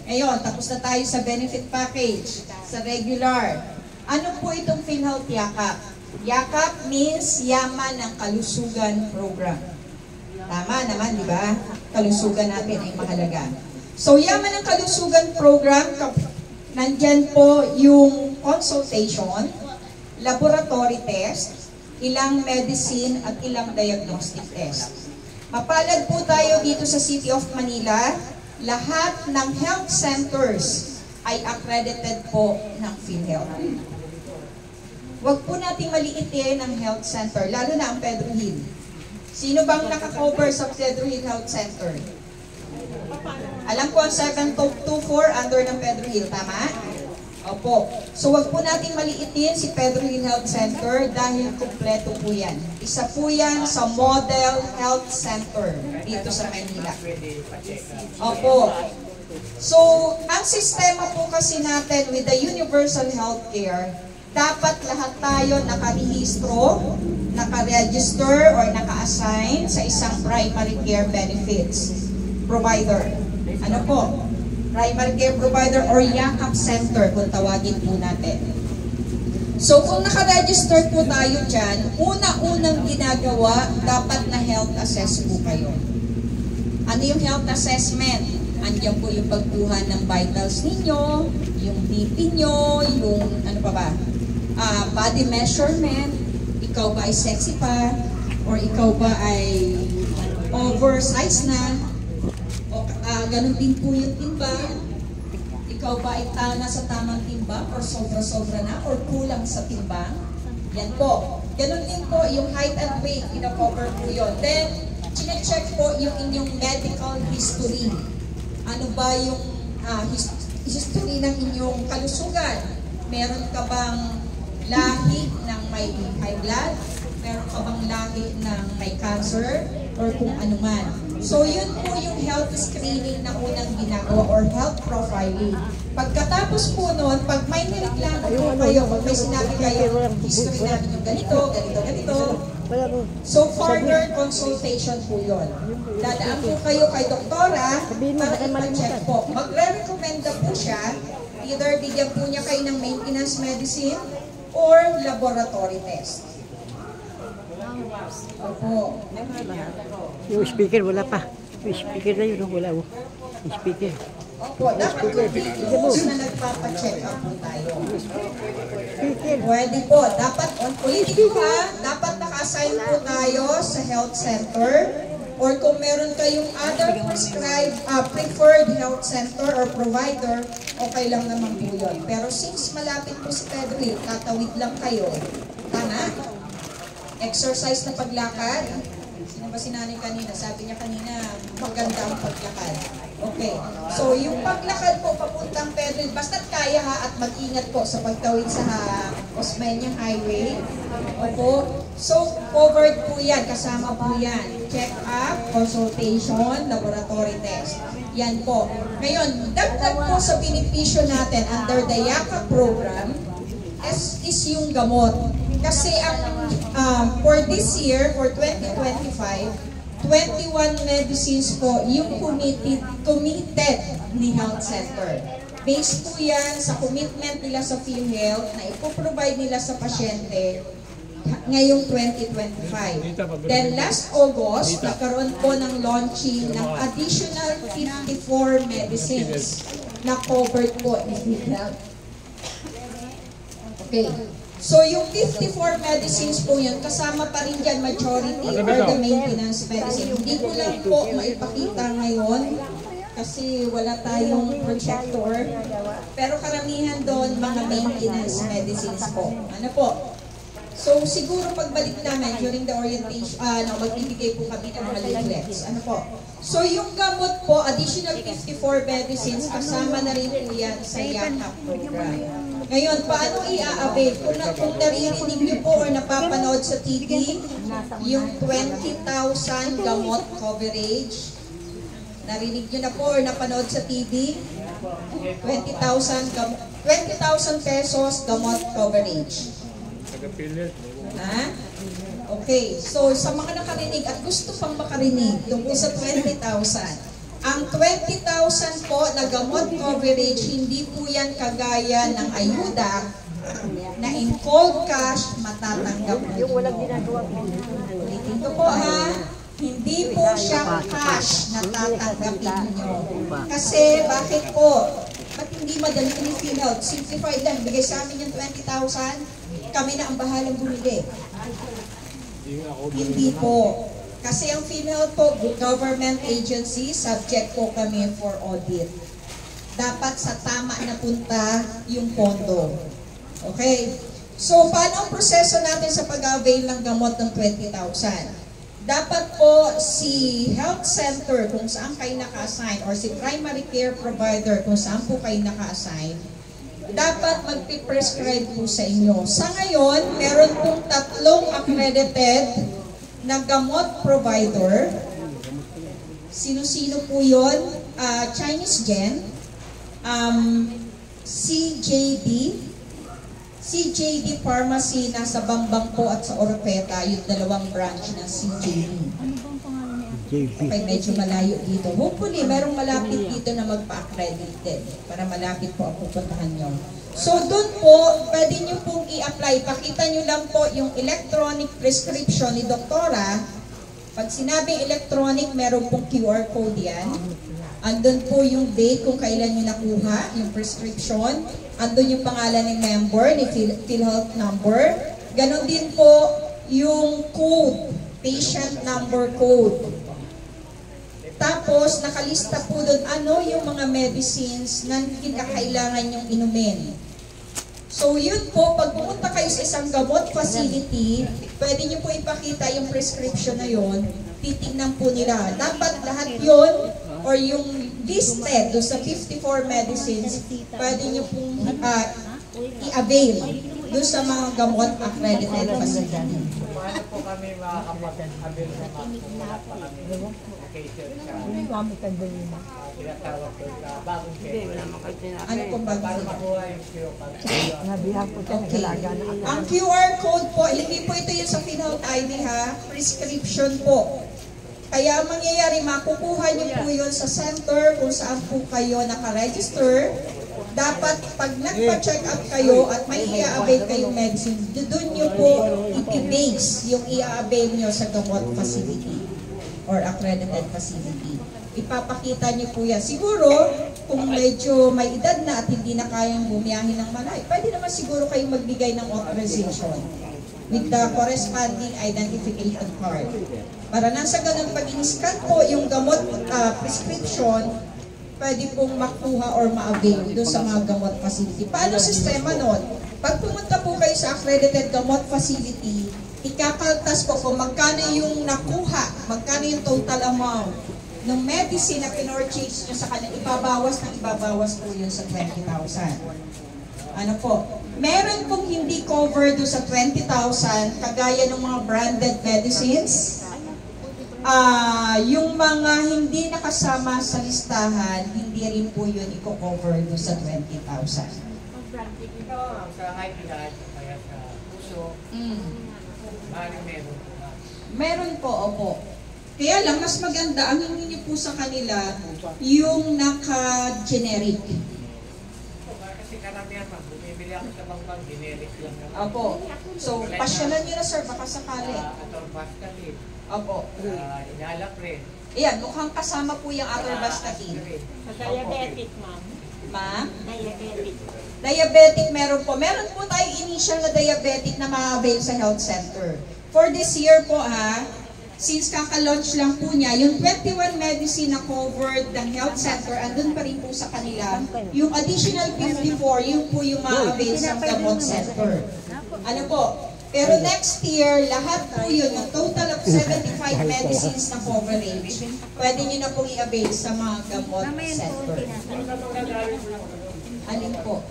Ngayon, tapos na tayo sa benefit package, sa regular. Ano po itong PhilHealth Yakap? Yakap means Yaman ng Kalusugan Program. Tama naman, di ba? Kalusugan natin ay mahalaga. So, Yaman ng Kalusugan Program, nandyan po yung consultation, laboratory test, ilang medicine at ilang diagnostic test. Mapalad po tayo dito sa City of Manila, lahat ng health centers ay accredited po ng PhilHealth. Huwag po nating maliitin ang health center, lalo na ang Pedro Hill. Sino bang nakakover sa Pedro Hill Health Center? Alam ko ang 7224 under ng Pedro Hill, tama? Opo. So wag po nating maliitin si Pedro Hill Health Center dahil kumpleto po yan. Isa po yan sa Model Health Center dito sa Manila. Opo. So, ang sistema po kasi natin with the universal healthcare, dapat lahat tayo nakarehistro, nakaregister or naka-assign sa isang primary care benefits provider. Ano po? Primary care provider or Yakap Center kung tawagin po natin. So kung naka-register po tayo dyan, una-unang ginagawa, dapat na health assess po kayo. Ano yung health assessment? Andiyan po yung pagkuha ng vitals ninyo, yung BP nyo, yung ano pa ba? Body measurement, ikaw ba ay sexy pa, or ikaw ba ay oversized na, o ganun din po yung timbang, ikaw ba ay nasa tamang timbang, or sobra-sobra na, or kulang sa timbang. Yan po. Ganun din po yung height and weight, ina-cover po yun. Then, chine-check po yung inyong medical history. Ano ba yung history ng inyong kalusugan? Meron ka bang lahi ng may high blood, meron ka bang lahi ng may cancer, or kung ano man. So yun po yung health screening na unang ginagawa or health profiling. Pagkatapos po noon, pag may nireklamo po kayo, pag may sinabi kayo, history namin yung ganito, ganito, ganito. So further consultation po yun. Dadaan po kayo kay doktora para ipa-check po. Magre-recommenda po siya, either bigyan po niya kayo ng maintenance medicine or laboratory test. Opo. Yung speaker wala pa. Yung speaker na yun, wala mo. Yung speaker. Opo, dapat continuous na nagpapacheck up po tayo. Pwede po, dapat ulitin ko ha, dapat naka-assign po tayo sa health center, or kung meron kayong other prescribed, preferred health center or provider, okay lang naman po yun. Pero since malapit po si Pedro Hill, tatawid lang kayo. Tama? Exercise na paglakad. Sino ba sinanay kanina? Sabi niya kanina, maganda ang paglakad. Okay. So, yung paglakad po papuntang Pedro Hill, basta't kaya ha, at mag-ingat po sa pagtawid sa Osmeña Highway. Opo. So, covered po yan. Kasama po yan. Check-up, consultation, laboratory test. Yan po. Ngayon, dagdag po sa benepisyo natin under the Yakap program is yung gamot. Kasi ang for this year, for 2025, 21 medicines po yung committed ni Health Center. Based po yan sa commitment nila sa PhilHealth na ipoprovide nila sa pasyente ngayong 2025. Then last August, nagkaroon po ng launching ng additional 54 medicines na covered po ni PhilHealth. Okay. So yung 54 medicines po yun, kasama pa rin dyan majority or the maintenance medicine. Hindi ko lang po maipakita ngayon kasi wala tayong projector. Pero karamihan doon mga maintenance medicines po. Ano po? So siguro pagbalik namin during the orientation, magbibigay po kami ng mga leaflets. Ano po? So yung gamot po, additional 54 medicines, kasama na rin po yan sa Yakap program. Ngayon, paano i-a-avail? Kung naririnig niyo po or napapanood sa TV, yung 20,000 gamot coverage, narinig niyo na po or napanood sa TV, 20,000 pesos gamot coverage. Ha? Okay, so sa mga nakarinig at gusto pang makarinig tungkol sa 20,000, Ang 20,000 po na gamot coverage, hindi po yan kagaya ng ayuda na in cold cash matatanggap po ninyo. Ulitin ko po ha, hindi po siya cash na tatanggapin ninyo. Kasi bakit po? Ba't hindi madali ni PhilHealth? Simplified lang, bigay sa amin yung 20,000, kami na ang bahalang bumili. Hindi po. Kasi ang PhilHealth po, government agency, subject po kami for audit. Dapat sa tama na punta yung pondo. Okay? So, paano ang proseso natin sa pag-avail ng gamot ng 20,000? Dapat po si health center kung saan kayo naka-assign or si primary care provider kung saan po kayo naka-assign, dapat magpiprescribe po sa inyo. Sa ngayon, meron pong 3 accredited na gamot provider. Sino-sino po yun? Chinese Gen, CJD Pharmacy nasa Bambang po at sa Oropeta, yung 2 branch ng CJD. Okay, medyo malayo dito. Hopefully, merong malapit dito na magpa-accredited para malapit po ang pupuntahan nyo. So, doon po, pwede nyo pong i-apply. Pakita nyo lang po yung electronic prescription ni Doktora. Pag sinabing electronic, meron pong QR code yan. Andun po yung date kung kailan nyo nakuha, yung prescription. Andun yung pangalan ng member, ni PhilHealth number. Ganon din po yung code, patient number code. Tapos, nakalista po doon ano yung mga medicines na kinakailangan yung inumin. So, yun po, pag pumunta kayo sa isang gamot facility, pwede nyo po ipakita yung prescription na yun, titignan po nila. Dapat lahat yun, or yung listed doon sa 54 medicines, pwede nyo pong i-avail doon sa mga gamot accredited facility. Paano po kami makakapag-avail ng mga application sa tinatawag ko sa bagong care? Ano po ba? Para makuha yung QR. Okay. Ang QR code po, hindi po ito yung sa PhilHealth ID ha, prescription po. Kaya ang mangyayari, makukuha niyo po yun sa center kung saan po kayo nakaregister. Dapat pag nagpa-check up kayo at may i-avail kayong medicine, doon nyo po i-base yung i-avail nyo sa gamot facility or accredited facility. Ipapakita nyo po yan. Siguro, kung medyo may edad na at hindi na kayang bumiyahin ng malay, pwede naman siguro kayong magbigay ng authorization with the corresponding identification card. Para nasa ganun, pag in-scan po yung gamot prescription, pwede pong makuha or ma-avail doon sa mga gamot facility. Paano sistema nun? Pag pumunta po kayo sa accredited gamot facility, ikakaltas po kung magkano yung nakuha, magkano yung total amount ng medicine na pinorchase nyo sa kanila, ibabawas po yun sa 20,000. Ano po? Meron pong hindi covered doon sa 20,000, kagaya ng mga branded medicines. Yung mga hindi nakasama sa listahan, hindi rin po yun i-cover doon sa 20,000. Ito, sa high blood, kaya sa puso, maaaring meron po na. Meron po, opo. Kaya lang, mas maganda, ang hiningi po sa kanila, yung naka-generic. Kasi karamihan, bumibili ako sa bangkang, generic lang naman. Opo. So, pasyalan nyo na sir, baka sakali. Atorvastatin. Opo. Inalapre. Ayan, mukhang kasama po yung atorvastatin. Diabetic, ma'am. Ma'am? Diabetic. Diabetic meron po. Meron po tayo initial na diabetic na ma-avail sa health center. For this year po ha, since kaka-launch lang po niya, yung 21 medicine na covered ng health center, andun pa rin po sa kanila. Yung additional 54, yun po yung ma-avail sa gamot center. Ano po? Pero next year, lahat po yun, yung total of 75 medicines na coverage, pwede nyo na pong i-avail sa mga gamot center. Alin po?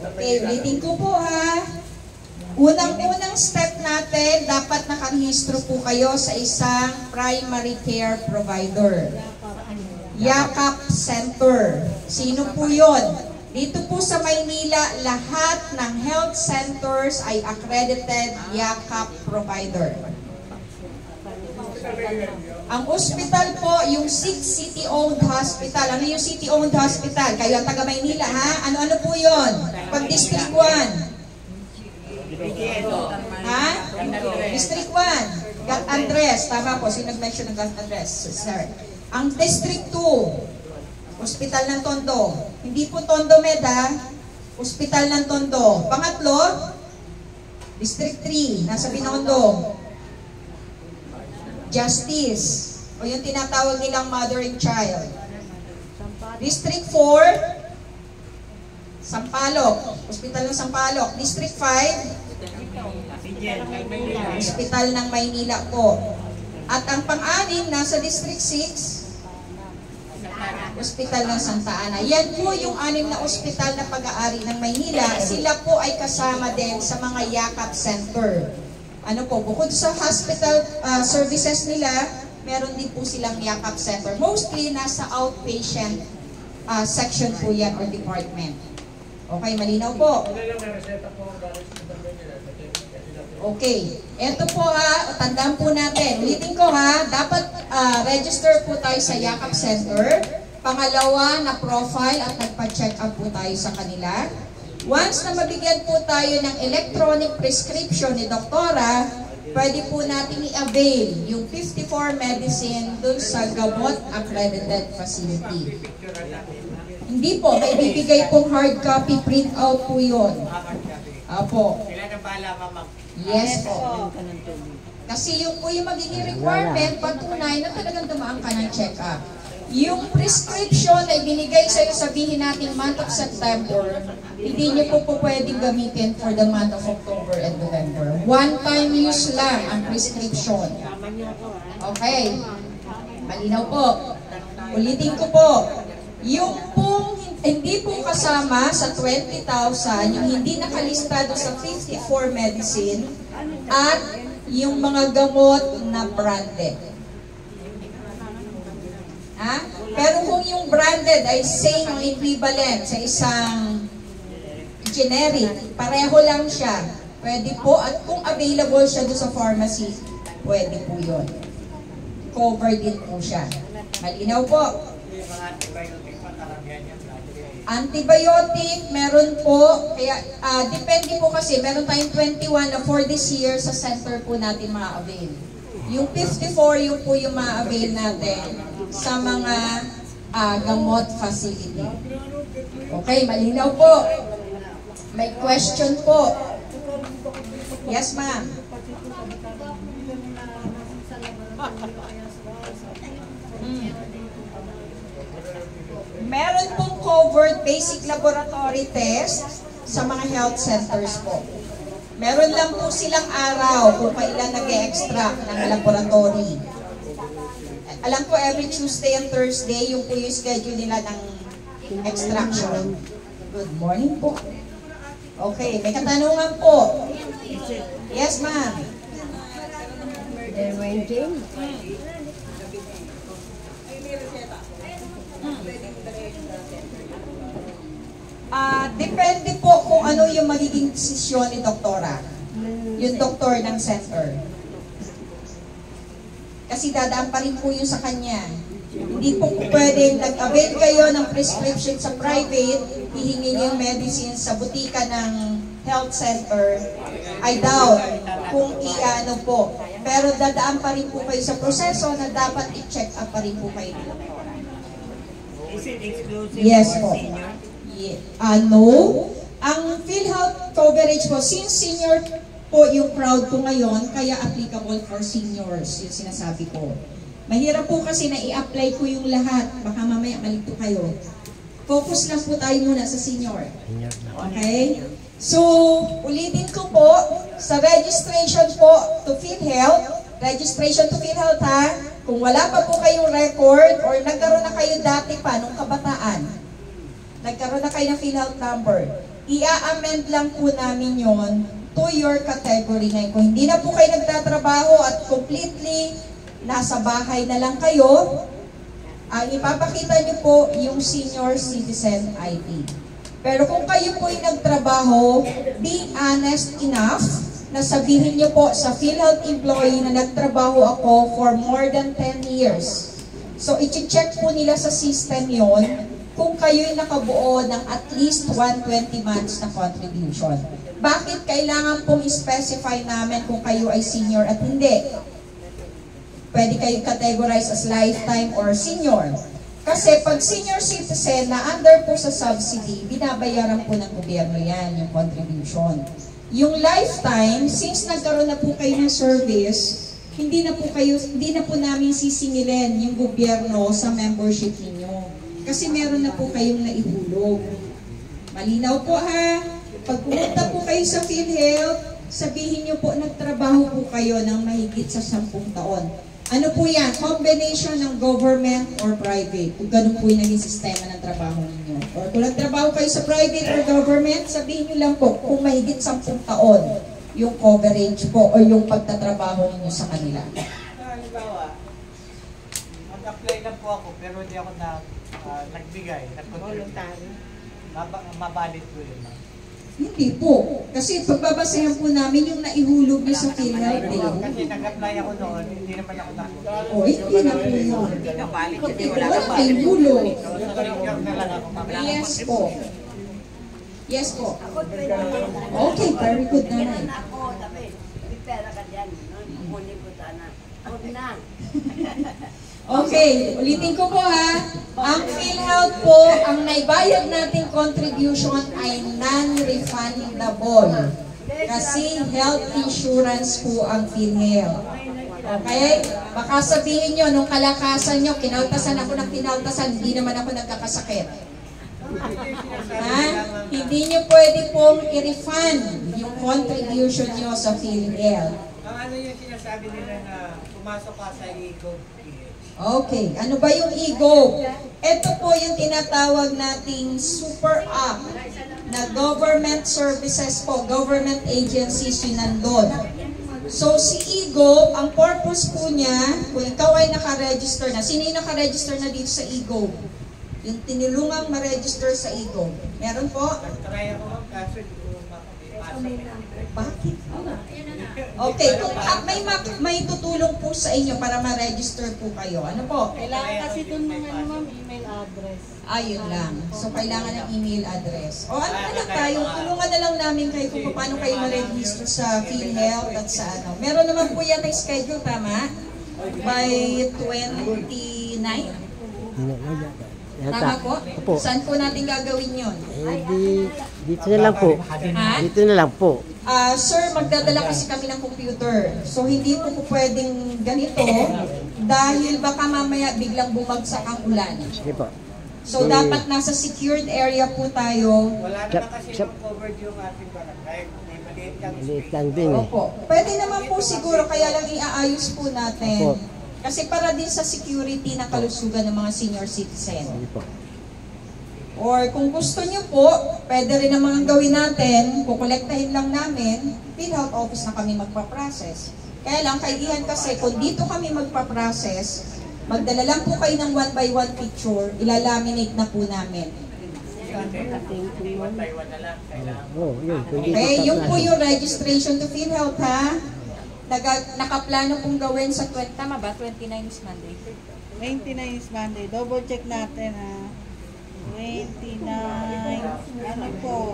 Okay, ulitin ko po ha. Unang-unang step natin, dapat nakarehistro po kayo sa isang primary care provider. Yakap Center. Sino po yon? Dito po sa Maynila, lahat ng health centers ay accredited Yakap provider. Ang ospital po, yung 6 city-owned hospital. Ano yung city-owned hospital? Kayo ang taga Maynila, ha? Ano-ano po yun? Pag District 1. Ha? District 1. Gat Andres. Tama po. Sino nag-mention ng Gat Andres? Sir. Ang District 2, Hospital ng Tondo. Hindi po Tondo Med, ha? Hospital ng Tondo. Pangatlo, District 3, nasa Binondo. Justice, o yung tinatawag nilang mother and child. District 4, Sampaloc, Hospital ng Sampaloc. District 5, Hospital ng Maynila po. At ang pang-anim, nasa District 6, Hospital ng Santa Ana. Yan po yung 6 na ospital na pag-aari ng Maynila. Sila po ay kasama din sa mga Yakap Center. Ano po, bukod sa hospital services nila, meron din po silang Yakap Center. Mostly, nasa outpatient section po yan or department. Okay, malinaw po. Okay, eto po ha, tandaan po natin. Ulitin ko ha, dapat register po tayo sa Yakap Center. Pangalawa, na profile at nagpa-check up po tayo sa kanila. Once na mabigyan po tayo ng electronic prescription ni Doktora, pwede po natin i-avail yung 54 medicine dun sa Gamot Accredited Facility. Hindi po, may bibigay pong hard copy print out po yun. Apo. Yes po. Kasi yung po yung magiging requirement, patunay na talagang dumaan ka ng check-up. Yung prescription na ibinigay sa'yo, sabihin natin month of September, hindi niyo po pwedeng gamitin for the month of October and November. One-time use lang ang prescription. Okay. Malinaw po. Ulitin ko po. Yung pong hindi po kasama sa 20,000, yung hindi nakalistado sa 54 medicine, at yung mga gamot na branded. Ha? Pero kung yung branded ay same ang equivalent sa isang generic, pareho lang siya, pwede po, at kung available siya doon sa pharmacy, pwede po yun. Covered din po siya. Malinaw po. Antibiotic, meron po, kaya depende po kasi, meron tayong 21 na for this year sa center po natin ma-avail. Yung 54, yung po yung ma-avail natin sa mga gamot facility. Okay, malinaw po. May question po. Yes, ma'am. Meron pong covered basic laboratory test sa mga health centers po. Meron lang po silang araw kung kailan nag-e-extract ng laboratory. Alam ko every Tuesday and Thursday, yung po yung schedule nila ng extraction. Good morning po. Okay, may katanungan po. Yes, ma'am. Depende po kung ano yung magiging desisyon ni Doktora. Yung doktor ng center. Kasi dadaan pa rin po yun sa kanya. Hindi po pwedeng nag-avail kayo ng prescription sa private, hihingi niyo yung medicine sa butika ng health center, I doubt kung i-ano po. Pero dadaan pa rin po kayo sa proseso na dapat i-check up pa rin po kayo ni Doktora. Is it exclusive Yes for po. senior? No. Ang PhilHealth coverage po, since senior po yung crowd po ngayon, kaya applicable for seniors, yung sinasabi ko. Mahirap po kasi na i-apply ko yung lahat. Baka mamaya malito kayo. Focus lang po tayo muna sa senior. Okay? So, ulitin ko po, sa registration po to PhilHealth, registration to PhilHealth ha, kung wala pa po kayong record or nagkaroon na kayo dati pa nung kabataan, nagkaroon na kayo ng PhilHealth number, i-amend lang po namin yon to your category ngayon. Kung hindi na po kayo nagtatrabaho at completely nasa bahay na lang kayo, ang ipapakita niyo po yung senior citizen ID. Pero kung kayo po ay nagtrabaho, be honest enough na sabihin niyo po sa PhilHealth employee na nagtrabaho ako for more than 10 years. So, i-check po nila sa system yon kung kayo'y nakabuo ng at least 120 months na contribution. Bakit kailangan pong specify namin kung kayo ay senior at hindi? Pwede kayo categorize as lifetime or senior. Kasi pag senior citizen na under po sa subsidy, binabayaran po ng gobyerno yan, yung contribution. Yung lifetime, since nagkaroon na po kayo ng service, hindi na po namin sisingilin yung gobyerno sa membership ninyo. Kasi meron na po kayong naihulog. Malinaw po ha. Pag pumunta po kayo sa PhilHealth, sabihin nyo po nagtrabaho po kayo ng mahigit sa 10 taon. Ano po yan? Combination ng government or private. Kung ganun po yung naging sistema ng trabaho ninyo. Or kung nagtrabaho kayo sa private or government, sabihin nyo lang po kung mahigit 10 taon yung coverage po o yung pagtatrabaho ninyo sa kanila. Halimbawa, mag-apply na po ako pero hindi ako nagbigay, nag-voluntary. Mabalit po yun. Hindi po. Kasi pagbabasahan po namin yung naihulog niyo sa PhilHealth. Kasi nag-apply ako noon, hindi naman ako napunta. O, hindi na po yun. Hindi po wala kayong hulog. Yes po. Yes po. Okay, very good naman. Ako, tapi, may pera ka dyan. Kunin ko sana. Huwag na. Okay, ulitin ko po ha. Ang PhilHealth po, ang naibayad nating contribution ay non-refundable. Kasi health insurance po ang PhilHealth. Okay? Baka sabihin nyo, nung kalakasan nyo, kinaltasan ako ng kinaltasan, hindi naman ako nagkakasakit. Ha? Hindi nyo pwede pong i-refund yung contribution nyo sa PhilHealth. Ang ano yung sinasabi nila na pumasok ka sa ego? Okay, ano ba yung ego? Ito po yung tinatawag nating super app na government services po, government agencies yun nandun. So si ego, ang purpose po niya, kung ikaw ay nakaregister na, sino yung nakaregister na dito sa ego? Yung tinulungang ma-register sa ego. Meron po? Nag-try ako kaso hindi ko makapasok. Bakit? Okay, kung may tutulong po sa inyo para ma-register po kayo. Ano po? Kailangan kasi doon ng email address. Ayun lang. So, kailangan ng email address. O ano na lang tayo, tulungan na lang namin kayo kung paano kayo ma-register sa PhilHealth at sa ano. Meron naman po yan ay schedule, tama? By 29? Tama po? Opo. Saan po natin gagawin yun? Dito na lang po. Ha? Dito na lang po. Sir, magdadala kasi kami ng computer. So, hindi po pwedeng ganito dahil baka mamaya biglang bumagsak ang ulan. Sige po. So, dapat nasa secured area po tayo. Wala naman kasi covered yung ating barangay. May maliit lang. Maliit lang din eh. Opo. Pwede naman po siguro, kaya lang iaayos po natin. Opo. Kasi para din sa security ng kalusugan ng mga senior citizen. Sige po. Or kung gusto nyo po, pwede rin naman ang gawin natin, kukolektahin lang namin, PhilHealth office na kami magpa-process. Kaya lang, kaibigan kasi, kung dito kami magpa-process, magdala lang po kayo ng 1x1 picture, ilalaminate na po namin. Oh, yun. Okay, yun po yung registration to PhilHealth ha. Nakaplano pong gawin sa 20, tama ba? 29 is Monday. 29 is Monday. Double check natin ha. 29. Ano po?